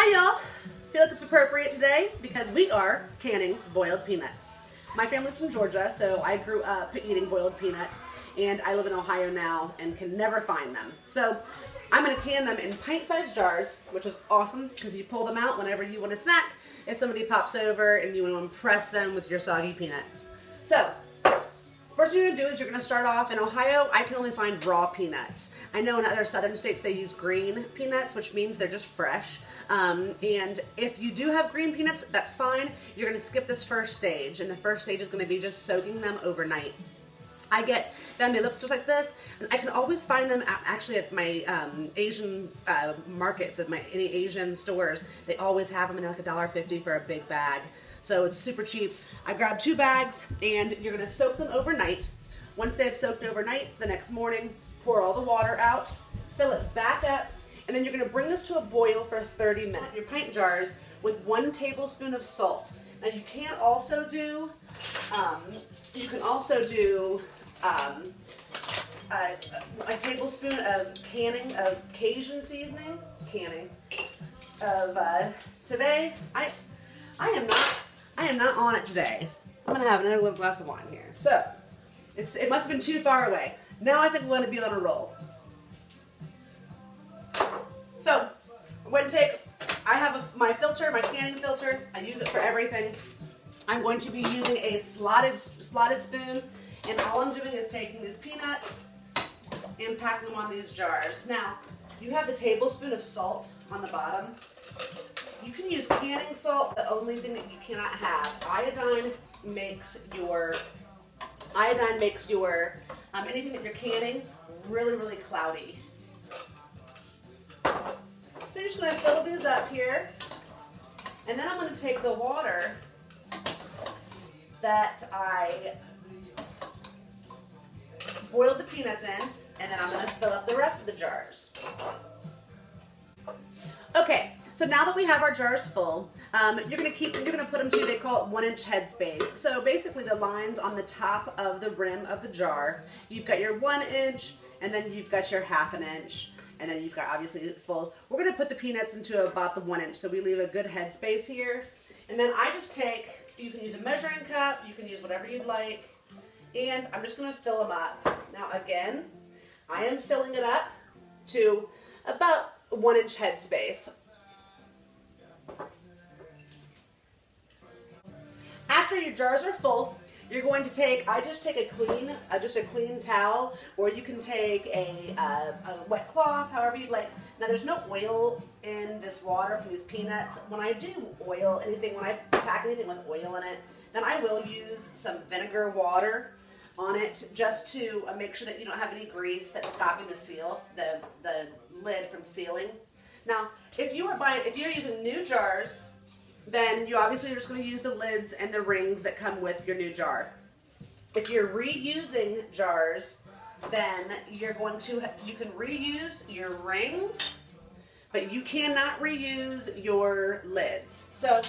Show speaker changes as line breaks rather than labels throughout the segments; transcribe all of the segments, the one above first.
Hi y'all! Feel like it's appropriate today because we are canning boiled peanuts. My family's from Georgia, so I grew up eating boiled peanuts, and I live in Ohio now and can never find them. So I'm going to can them in pint-sized jars, which is awesome because you pull them out whenever you want a snack if somebody pops over and you want to impress them with your soggy peanuts. So first thing you're going to do is you're going to start off, in Ohio, I can only find raw peanuts. I know in other southern states they use green peanuts, which means they're just fresh. And if you do have green peanuts, that's fine. You're going to skip this first stage, and the first stage is going to be just soaking them overnight. I get them, they look just like this, and I can always find them actually at my Asian markets, at any Asian stores. They always have them in like $1.50 for a big bag. So it's super cheap. I grabbed 2 bags, and you're going to soak them overnight. Once they've soaked overnight, the next morning, pour all the water out, fill it back up, and then you're going to bring this to a boil for 30 minutes. Your pint jars with 1 tablespoon of salt. Now you can also do, a tablespoon of canning of Cajun seasoning. Today I am not on it today. I'm gonna have another little glass of wine here. So it must have been too far away. Now I think we're gonna be on a roll. So I'm going to take, I have my filter, my canning filter. I use it for everything. I'm going to be using a slotted spoon, and all I'm doing is taking these peanuts and packing them on these jars. Now, you have the tablespoon of salt on the bottom. You can use canning salt. The only thing that you cannot have, iodine makes your anything that you're canning really, really cloudy. So you're just going to fill these up here, and then I'm going to take the water that I boiled the peanuts in, and then I'm going to fill up the rest of the jars. Okay, so now that we have our jars full, you're going to put them to, they call it 1-inch headspace. So basically the lines on the top of the rim of the jar, you've got your 1 inch, and then you've got your 1/2 inch. And then you've got obviously full. We're going to put the peanuts into about the 1 inch, so we leave a good headspace here. And then I just take, you can use a measuring cup, you can use whatever you'd like, and I'm just going to fill them up. Now again, I am filling it up to about 1 inch headspace. After your jars are full, you're going to take, I just take a clean towel, or you can take a wet cloth, however you'd like. Now there's no oil in this water from these peanuts. When I do oil anything, when I pack anything with oil in it, then I will use some vinegar water on it just to make sure that you don't have any grease that's stopping the lid from sealing. Now, if you're using new jars, then you obviously are just going to use the lids and the rings that come with your new jar. If you're reusing jars, then you can reuse your rings, but you cannot reuse your lids. So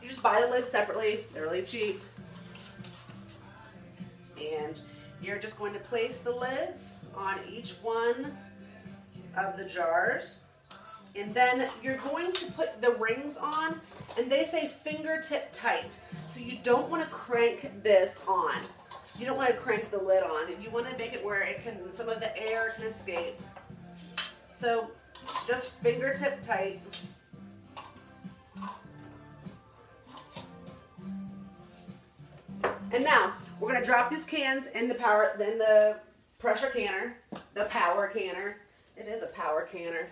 you just buy the lids separately. They're really cheap. And you're just going to place the lids on each one of the jars. And then you're going to put the rings on, and they say fingertip tight. So you don't want to crank this on. You don't want to crank the lid on. You want to make it where some of the air can escape. So just fingertip tight. And now we're going to drop these cans in the pressure canner, the power canner. It is a power canner.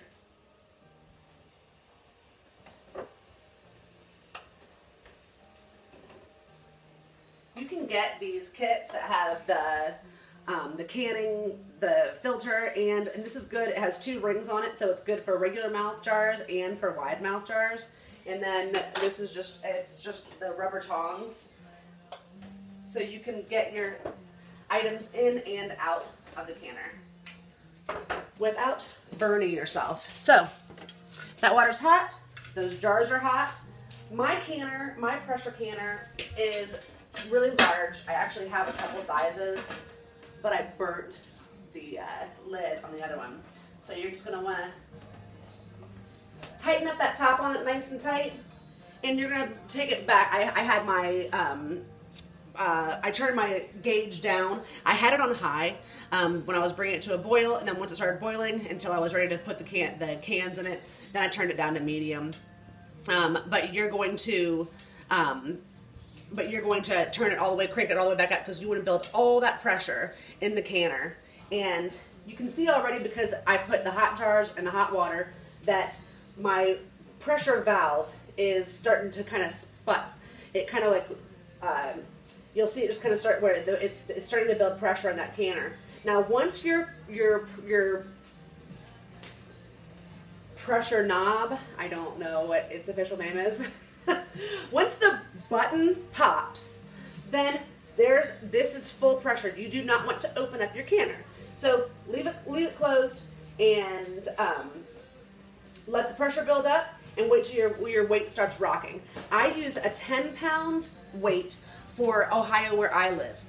You can get these kits that have the canning, the filter, and this is good. It has 2 rings on it, so it's good for regular mouth jars and for wide mouth jars. And then this is it's just the rubber tongs, so you can get your items in and out of the canner without burning yourself. So that water's hot. Those jars are hot. My pressure canner is really large. I actually have a couple sizes, but I burnt the lid on the other one. So you're just going to want to tighten up that top on it nice and tight, and you're gonna take it back. I had my, I turned my gauge down. I had it on high when I was bringing it to a boil, and then once it started boiling until I was ready to put the cans in it, then I turned it down to medium. But you're going to turn it all the way, crank it all the way back up, because you want to build all that pressure in the canner. And you can see already, because I put the hot jars and the hot water, that my pressure valve is starting to kind of sput. It kind of like, you'll see it just kind of start where it's starting to build pressure in that canner. Now once your pressure knob, I don't know what its official name is, once the button pops, then this is full pressure. You do not want to open up your canner. So leave it closed and let the pressure build up and wait till your weight starts rocking. I use a 10-pound weight for Ohio where I live.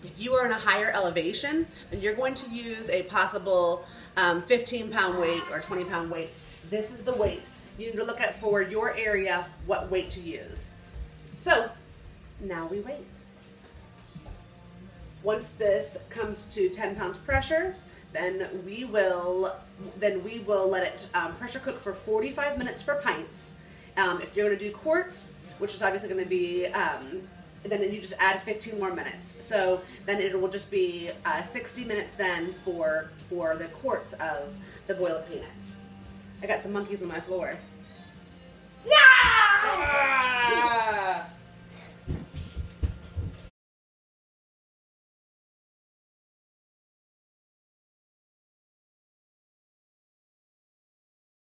If you are in a higher elevation, then you're going to use a possible 15-pound weight or 20-pound weight. This is the weight. You need to look at for your area what weight to use. So now we wait. Once this comes to 10 pounds pressure, then we will let it pressure cook for 45 minutes for pints. If you're going to do quarts, which is obviously going to be, then you just add 15 more minutes. So then it will just be 60 minutes then for the quarts of the boiled peanuts. I got some monkeys on my floor.
Yeah!